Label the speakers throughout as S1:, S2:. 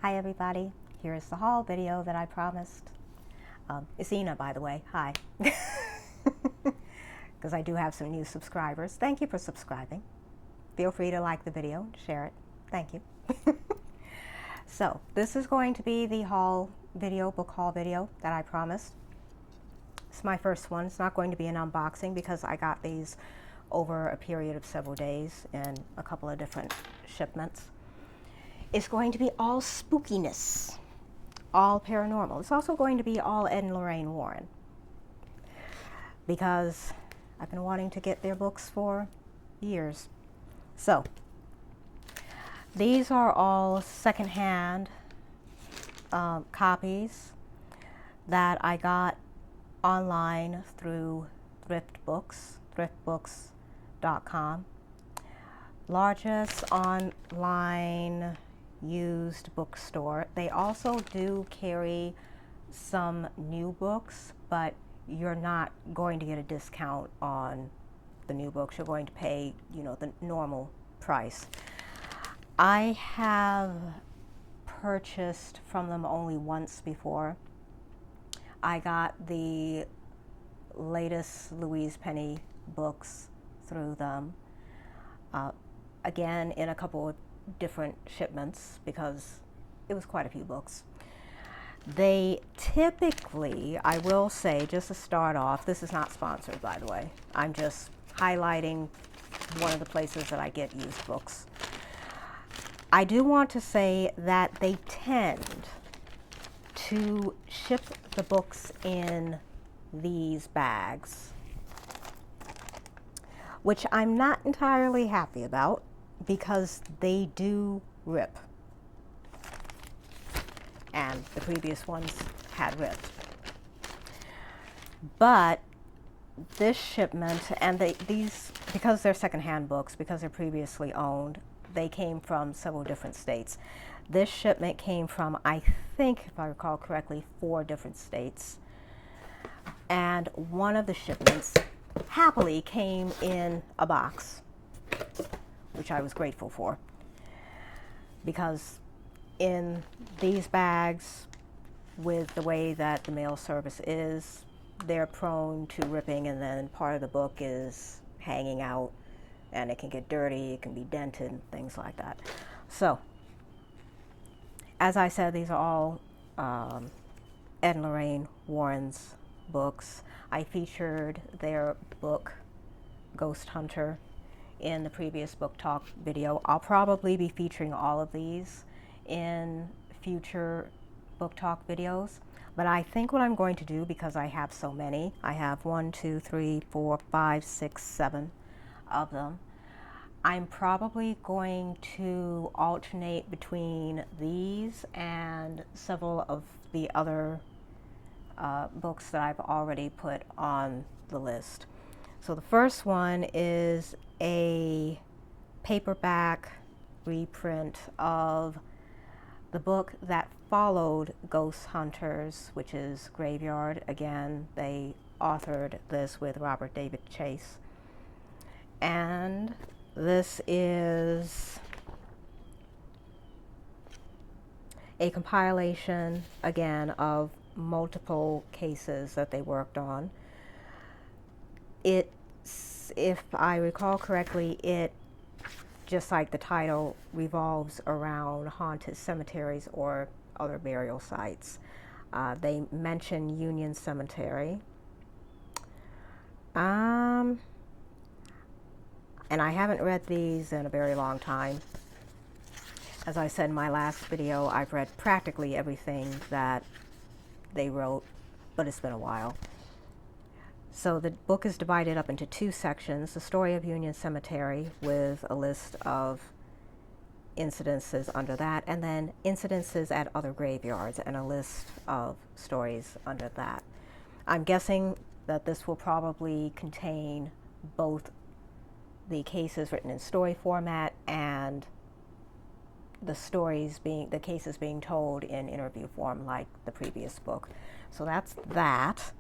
S1: Hi everybody, here's the haul video that I promised. It's Ina, by the way, hi. Because I do have some new subscribers. Thank you for subscribing. Feel free to like the video, share it. Thank you. So, this is going to be the haul video, book haul video that I promised. It's my first one. It's not going to be an unboxing because I got these over a period of several days in a couple of different shipments. It's going to be all spookiness, all paranormal. It's also going to be all Ed and Lorraine Warren because I've been wanting to get their books for years. So, these are all secondhand copies that I got online through thriftbooks.com. Largest online used bookstore. They also do carry some new books, but you're not going to get a discount on the new books. You're going to pay, the normal price. I have purchased from them only once before. I got the latest Louise Penny books through them. Again, in a couple of different shipments because it was quite a few books. They typically, I will say, just to start off, this is not sponsored by the way, I'm just highlighting one of the places that I get used books. I do want to say that they tend to ship the books in these bags, which I'm not entirely happy about because they do rip. And the previous ones had ripped. But this shipment, and these, because they're secondhand books, because they're previously owned, they came from several different states. This shipment came from, I think, if I recall correctly, 4 different states. And one of the shipments happily came in a box, which I was grateful for, because in these bags, with the way that the mail service is, they're prone to ripping, and then part of the book is hanging out and it can get dirty, it can be dented, things like that. So, as I said, these are all Ed and Lorraine Warren's books. I featured their book, Ghost Hunter, in the previous book talk video. I'll probably be featuring all of these in future book talk videos, but I think what I'm going to do, because I have so many, I have 1, 2, 3, 4, 5, 6, 7 of them, I'm probably going to alternate between these and several of the other books that I've already put on the list. So the first one is a paperback reprint of the book that followed Ghost Hunters, which is Graveyard. Again, they authored this with Robert David Chase. And this is a compilation, again, of multiple cases that they worked on. If I recall correctly, it, just like the title, revolves around haunted cemeteries or other burial sites. They mention Union Cemetery. And I haven't read these in a very long time. As I said in my last video, I've read practically everything that they wrote, but it's been a while. So the book is divided up into 2 sections: the story of Union Cemetery with a list of incidences under that, and then incidences at other graveyards and a list of stories under that. I'm guessing that this will probably contain both the cases written in story format and the cases being told in interview form like the previous book. So that's that.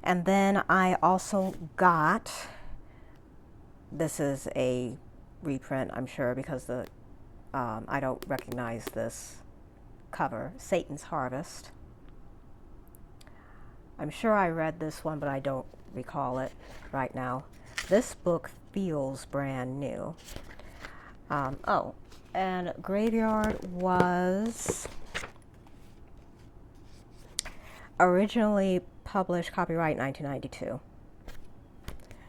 S1: And then I also got, this is a reprint, I'm sure, because I don't recognize this cover, Satan's Harvest. I'm sure I read this one, but I don't recall it right now. This book feels brand new. Oh, and Graveyard was originally published, copyright 1992.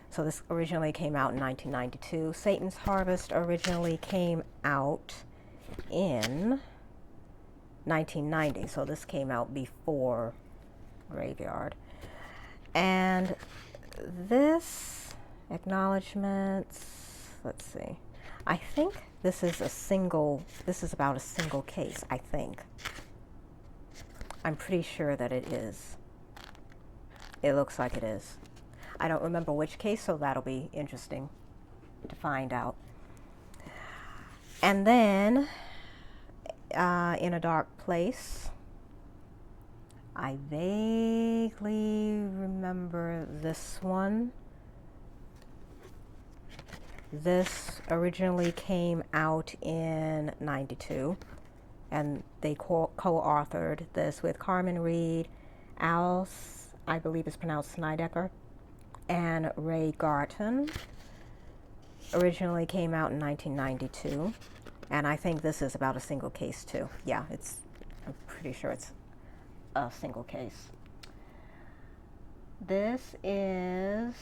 S1: So this originally came out in 1992. Satan's Harvest originally came out in 1990. So this came out before Graveyard. And this acknowledgments, let's see. I think this is about a single case, I think. I'm pretty sure that it is. It looks like it is. I don't remember which case, so that'll be interesting to find out. And then, In a Dark Place, I vaguely remember this one. This originally came out in 92, and they co-authored this with Carmen Reed, Alice, I believe it's pronounced Snydecker, and Ray Garton. Originally came out in 1992, and I think this is about a single case too. Yeah, I'm pretty sure it's a single case. This is,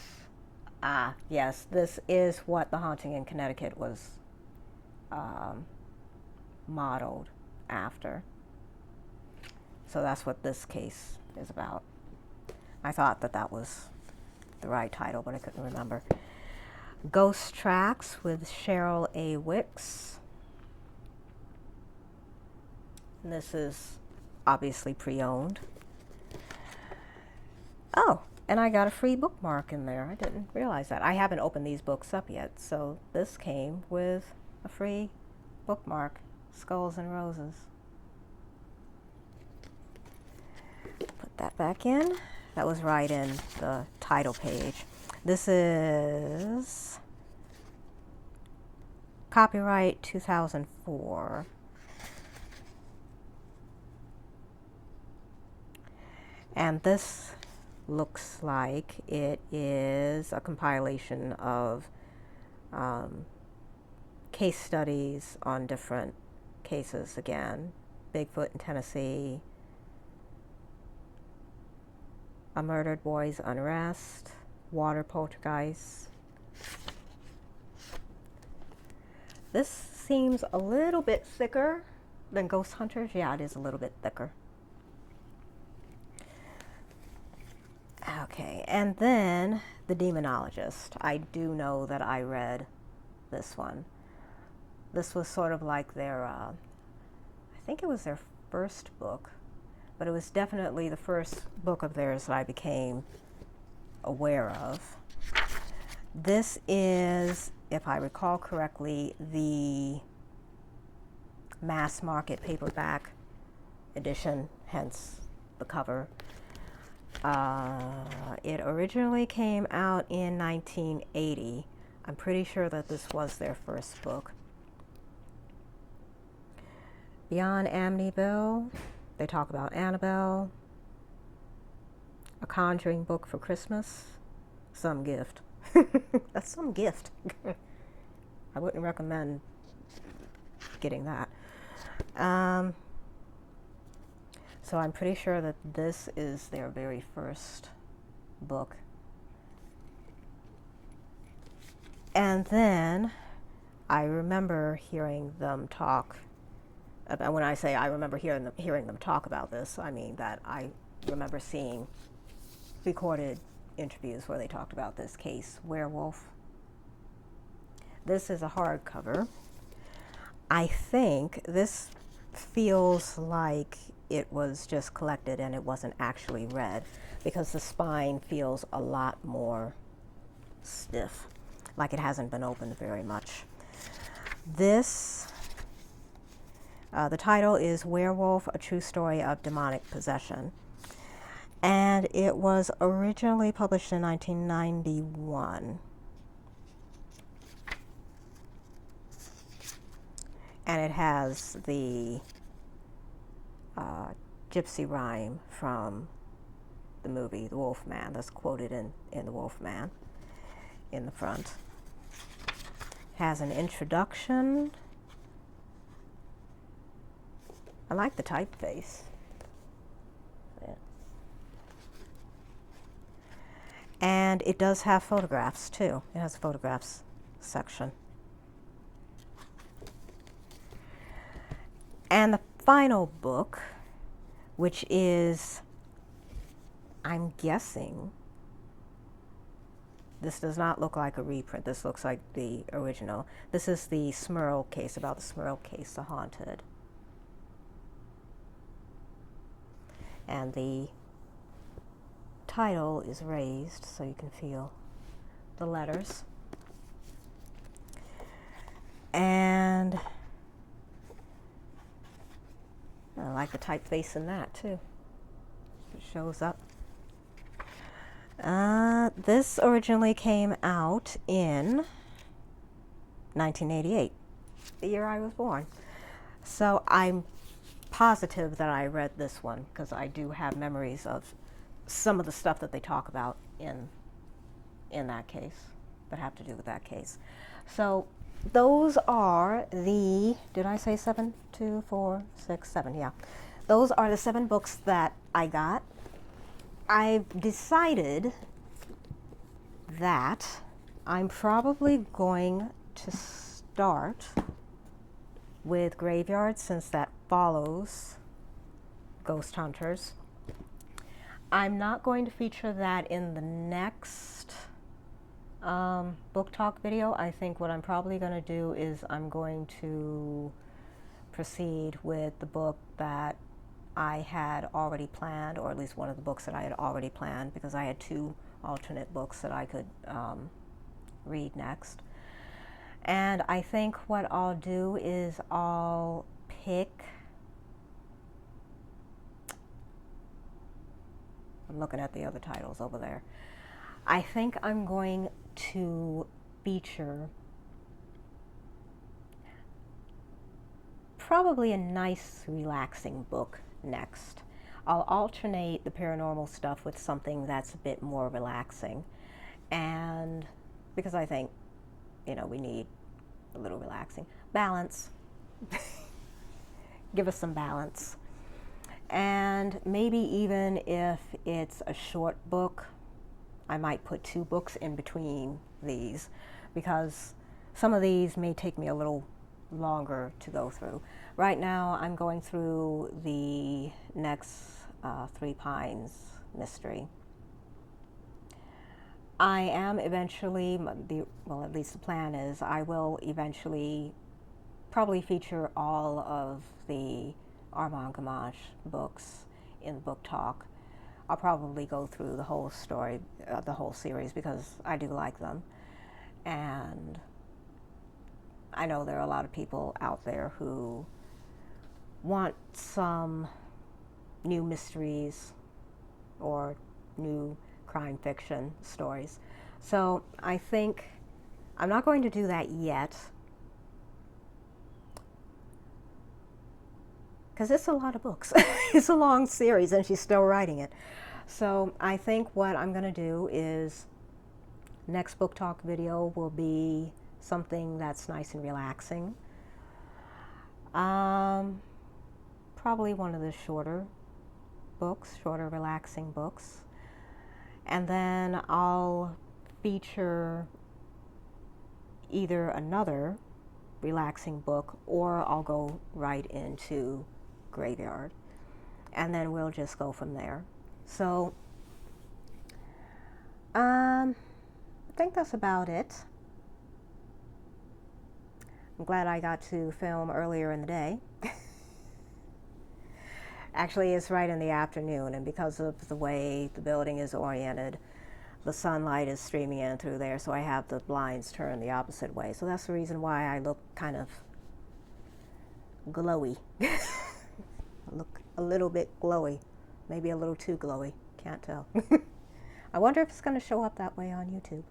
S1: yes, this is what The Haunting in Connecticut was modeled after. So that's what this case is about. I thought that was the right title, but I couldn't remember. Ghost Tracks with Cheryl A. Wicks. And this is obviously pre-owned. Oh, and I got a free bookmark in there. I didn't realize that. I haven't opened these books up yet, so this came with a free bookmark, Skulls and Roses. Put that back in. That was right in the title page. This is copyright 2004. And this looks like it is a compilation of case studies on different cases again. Bigfoot in Tennessee, a murdered boy's unrest, water poltergeist. This seems a little bit thicker than Ghost Hunters. Yeah, it is a little bit thicker. Okay, and then The Demonologist. I do know that I read this one. This was sort of like their, I think it was their first book, but it was definitely the first book of theirs that I became aware of. This is, if I recall correctly, the mass market paperback edition, hence the cover. It originally came out in 1980. I'm pretty sure that this was their first book. Beyond Amityville, they talk about Annabelle. A Conjuring book for Christmas. Some gift. That's some gift. I wouldn't recommend getting that. So I'm pretty sure that this is their very first book. And then I remember hearing them talk about, when I say I remember hearing them talk about this, I mean that I remember seeing recorded interviews where they talked about this case, Werewolf. This is a hardcover. I think this feels like it was just collected and it wasn't actually read, because the spine feels a lot more stiff, like it hasn't been opened very much. This, the title is Werewolf, A True Story of Demonic Possession. And it was originally published in 1991. And it has the gypsy rhyme from the movie The Wolf Man. That's quoted in The Wolf Man in the front. Has an introduction. I like the typeface. Yeah. And it does have photographs too. It has a photographs section. And the final book, which is, I'm guessing, this does not look like a reprint. This looks like the original. This is the Smurl case, about the Smurl case, The Haunted. And the title is raised so you can feel the letters. And I like the typeface in that too. It shows up. This originally came out in 1988, the year I was born. So I'm positive that I read this one because I do have memories of some of the stuff that they talk about in that case, that have to do with that case. So those are the, did I say 7? 2, 4, 6, 7, yeah. Those are the 7 books that I got. I've decided that I'm probably going to start with Graveyard since that follows Ghost Hunters. I'm not going to feature that in the next book talk video. I think what I'm probably going to do is I'm going to proceed with the book that I had already planned, or at least one of the books that I had already planned, because I had 2 alternate books that I could read next. And I think what I'll do is I'll pick, I'm looking at the other titles over there. I think I'm going to feature probably a nice, relaxing book next. I'll alternate the paranormal stuff with something that's a bit more relaxing. And because I think, you know, we need a little relaxing. Balance. Give us some balance. And maybe even if it's a short book, I might put 2 books in between these, because some of these may take me a little longer to go through. Right now I'm going through the next 3 Pines mystery. I am eventually, well, at least the plan is, I will eventually probably feature all of the Armand Gamache books in Book Talk. I'll probably go through the whole story, the whole series, because I do like them. And I know there are a lot of people out there who want some new mysteries or new crime fiction stories. So I think I'm not going to do that yet, because it's a lot of books. It's a long series and she's still writing it. So I think what I'm going to do is next book talk video will be something that's nice and relaxing. Probably one of the shorter books, shorter relaxing books. And then I'll feature either another relaxing book or I'll go right into Graveyard. And then we'll just go from there. So, I think that's about it. I'm glad I got to film earlier in the day. Actually, it's right in the afternoon, and because of the way the building is oriented, the sunlight is streaming in through there, so I have the blinds turned the opposite way. So that's the reason why I look kind of glowy. I look a little bit glowy, maybe a little too glowy, can't tell. I wonder if it's going to show up that way on YouTube.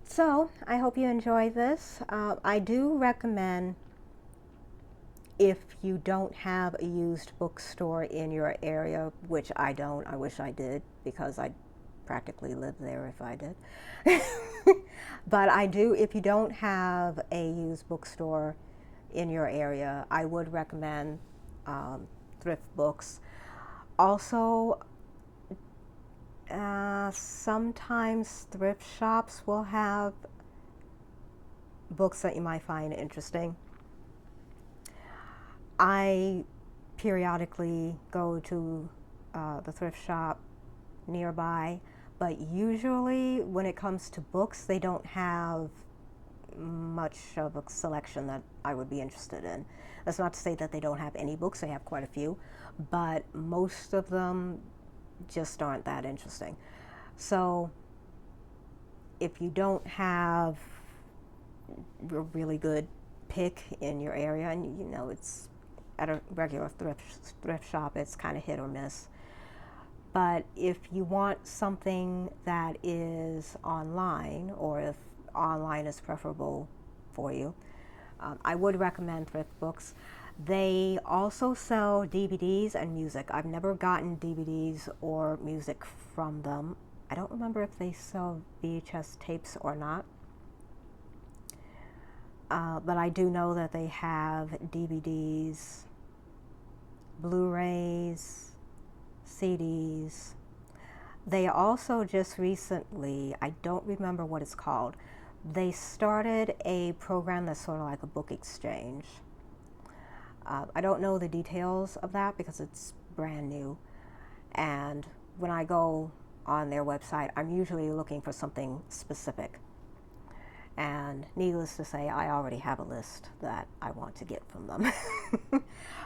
S1: So I hope you enjoy this. I do recommend, if you don't have a used bookstore in your area, which I don't, I wish I did because I practically live there if I did. But I do, if you don't have a used bookstore in your area, I would recommend thrift books. Also, sometimes thrift shops will have books that you might find interesting. I periodically go to the thrift shop nearby, but usually when it comes to books, they don't have much of a selection that I would be interested in. That's not to say that they don't have any books, they have quite a few, but most of them just aren't that interesting. So if you don't have a really good pick in your area, and you know it's at a regular thrift shop, it's kind of hit or miss. But if you want something that is online, or if online is preferable for you, I would recommend thrift books. They also sell DVDs and music. I've never gotten DVDs or music from them. I don't remember if they sell VHS tapes or not. But I do know that they have DVDs, Blu-rays, CDs. They also just recently, I don't remember what it's called, they started a program that's sort of like a book exchange. I don't know the details of that because it's brand new. And when I go on their website, I'm usually looking for something specific. And needless to say, I already have a list that I want to get from them.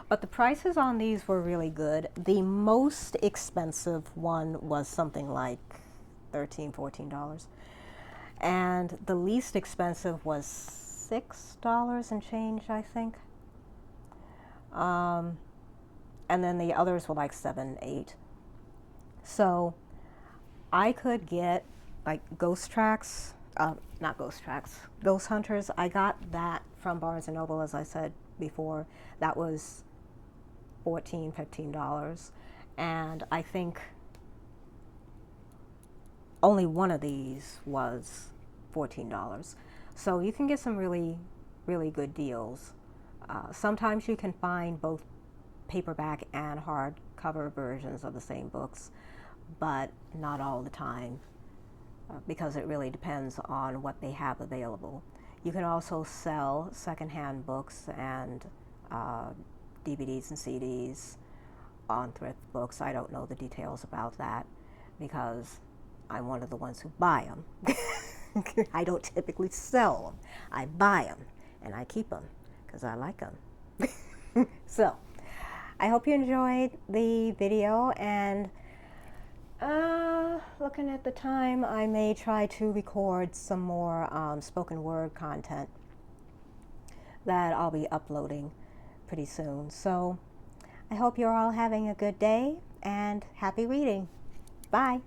S1: But the prices on these were really good. The most expensive one was something like $13, $14. And the least expensive was $6 and change, I think. And then the others were like $7, $8. So I could get like Ghost Hunters. I got that from Barnes & Noble, as I said before. That was $14, $15. And I think only one of these was $14. So you can get some really, really good deals. Sometimes you can find both paperback and hardcover versions of the same books, but not all the time, because it really depends on what they have available. You can also sell secondhand books and DVDs and CDs on thrift books. I don't know the details about that because I'm one of the ones who buy them. I don't typically sell them. I buy them and I keep them because I like them. So, I hope you enjoyed the video, and looking at the time, I may try to record some more spoken word content that I'll be uploading pretty soon. So, I hope you're all having a good day and happy reading. Bye.